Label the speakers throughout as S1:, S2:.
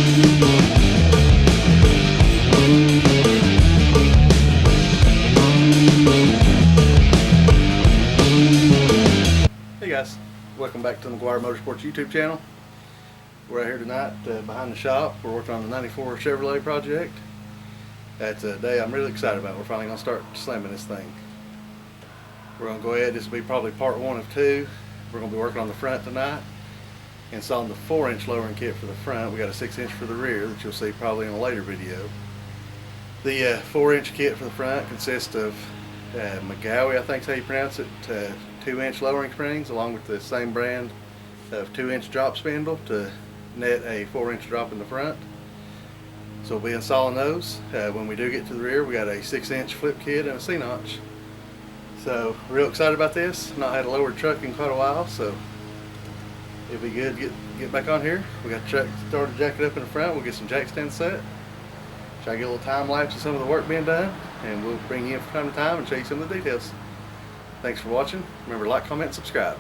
S1: Hey guys, welcome back to the Maguire Motorsports YouTube channel. We're out here tonight behind the shop. We're working on the 94 Chevrolet project. That's a day I'm really excited about. We're finally going to start slamming this thing. We're going to go ahead, this will be probably part one of two. We're going to be working on the front tonight, installing the 4-inch lowering kit for the front. We got a 6-inch for the rear that you'll see probably in a later video. The 4-inch kit for the front consists of McGaughy, I think is how you pronounce it, 2-inch lowering springs, along with the same brand of 2-inch drop spindle to net a 4-inch drop in the front. So we'll be installing those. When we do get to the rear, we got a 6-inch flip kit and a C-notch. So real excited about this. Not had a lowered truck in quite a while, so it'll be good to get back on here. We got the truck started jacking up in the front. We'll get some jack stands set. Try to get a little time lapse of some of the work being done, and we'll bring you in from time to time and show you some of the details. Thanks for watching. Remember to like, comment, and subscribe.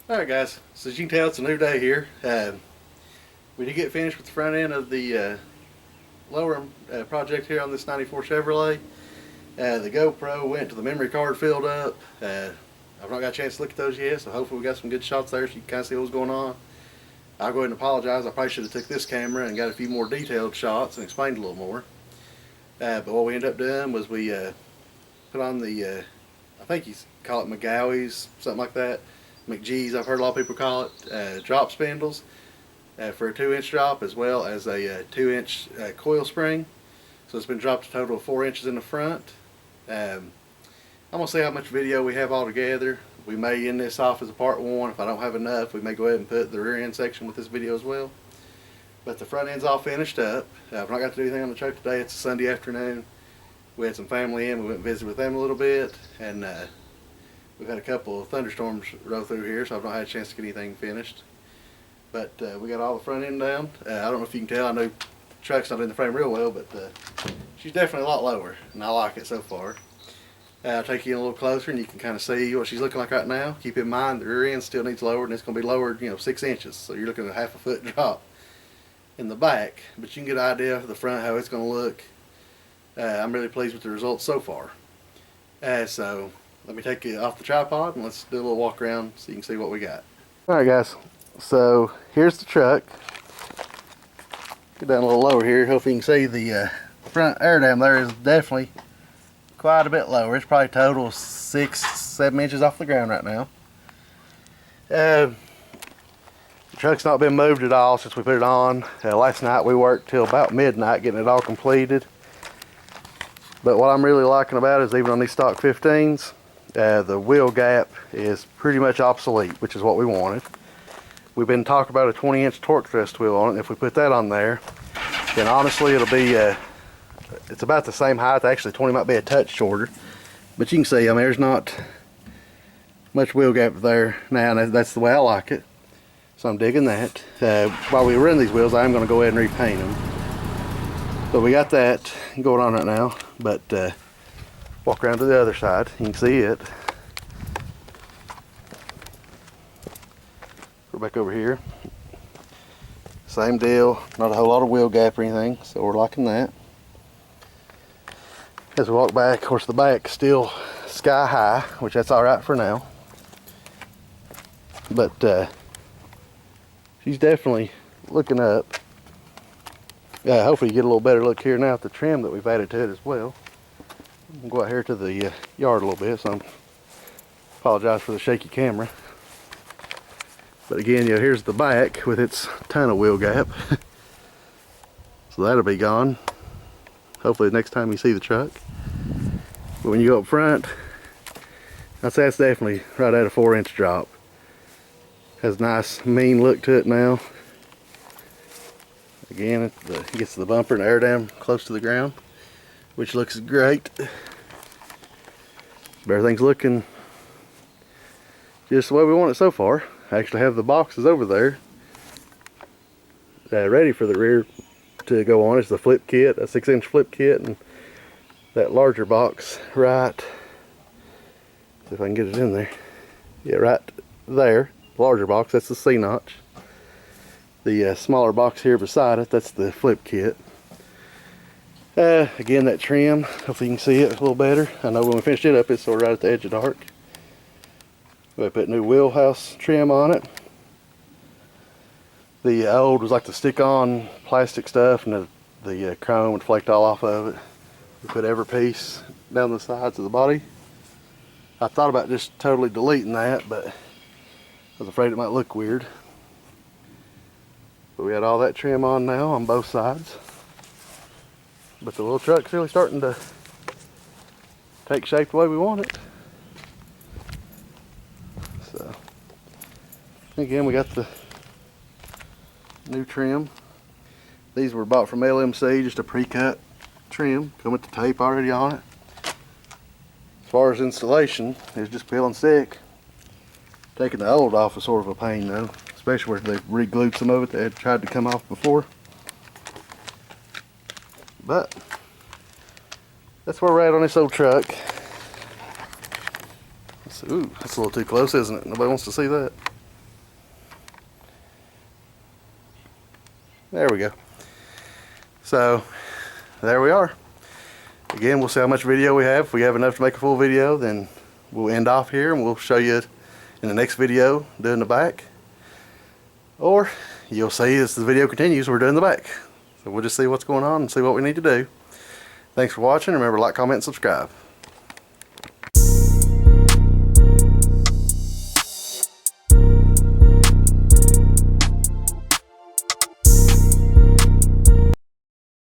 S1: Alright guys, so as you can tell, it's a new day here. We did get finished with the front end of the lower project here on this 94 Chevrolet. The GoPro went to the memory card, filled up. I've not got a chance to look at those yet, so hopefully we got some good shots there so you can kind of see what's going on. I'll go ahead and apologize. I probably should have took this camera and got a few more detailed shots and explained a little more. But what we ended up doing was we put on the, I think you call it McGaughy's, something like that. McGee's, I've heard a lot of people call it, drop spindles for a 2-inch drop, as well as a 2-inch coil spring. So it's been dropped a total of 4 inches in the front. I'm going to see how much video we have all together. We may end this off as a part 1. If I don't have enough, we may go ahead and put the rear end section with this video as well. But the front end's all finished up. I've not got to do anything on the truck today. It's a Sunday afternoon. We had some family in. We went and visited with them a little bit. And we've had a couple of thunderstorms roll through here, so I've not had a chance to get anything finished. But we got all the front end down. I don't know if you can tell, I know the truck's not in the frame real well, but she's definitely a lot lower, and I like it so far. I'll take you in a little closer and you can kind of see what she's looking like right now. Keep in mind the rear end still needs lowered, and it's going to be lowered, 6 inches, so you're looking at a 1/2 foot drop in the back. But you can get an idea of the front, how it's going to look. I'm really pleased with the results so far. So let me take you off the tripod and let's do a little walk around so you can see what we got. Alright guys, so here's the truck. Get down a little lower here. Hopefully you can see the front air dam there is definitely quite a bit lower. It's probably total 6-7 inches off the ground right now. The truck's not been moved at all since we put it on. Last night we worked till about midnight getting it all completed. But what I'm really liking about it is, even on these stock 15s, the wheel gap is pretty much obsolete, which is what we wanted. We've been talking about a 20-inch torque thrust wheel on it, and if we put that on there, then honestly it'll be it's about the same height. Actually 20 might be a touch shorter, but you can see, I mean, there's not much wheel gap there now, and that's the way I like it, so I'm digging that. While we run these wheels, I'm going to go ahead and repaint them, but we got that going on right now. But walk around to the other side, you can see it. Go back over here, same deal, not a whole lot of wheel gap or anything, so we're liking that. As we walk back, of course the back's still sky high, which that's alright for now. But she's definitely looking up. Hopefully you get a little better look here now at the trim that we've added to it as well. We'll go out here to the yard a little bit, so I apologize for the shaky camera. But again, here's the back with its ton of wheel gap. So that'll be gone, hopefully the next time you see the truck. But when you go up front, I'd say it's definitely right at a 4-inch drop. Has a nice mean look to it now. Again, it gets the bumper and air dam close to the ground, which looks great. But everything's looking just the way we want it so far. I actually have the boxes over there ready for the rear to go on. It's the flip kit, a 6-inch flip kit, and that larger box right, see if I can get it in there. Yeah, right there, larger box, that's the C-notch. The smaller box here beside it, that's the flip kit. Again, that trim, hopefully you can see it a little better. I know when we finished it up, it's sort of right at the edge of dark. We put new wheelhouse trim on it. The old was like the stick-on plastic stuff, and the chrome would flaked all off of it. We put every piece down the sides of the body. I thought about just totally deleting that, but I was afraid it might look weird. But we had all that trim on now on both sides. But the little truck's really starting to take shape the way we want it. So again, we got the new trim. These were bought from LMC, just a pre-cut trim, come with the tape already on it. As far as installation, it's just peel and stick. Taking the old off is sort of a pain though, especially where they've re-glued some of it that had tried to come off before. But that's where we're at on this old truck. Ooh, that's a little too close, isn't it? Nobody wants to see that. There we go. So there we are. Again, we'll see how much video we have. If we have enough to make a full video, then we'll end off here and we'll show you in the next video doing the back. Or you'll see as the video continues, we're doing the back. So we'll just see what's going on and see what we need to do. Thanks for watching. Remember to like, comment, and subscribe.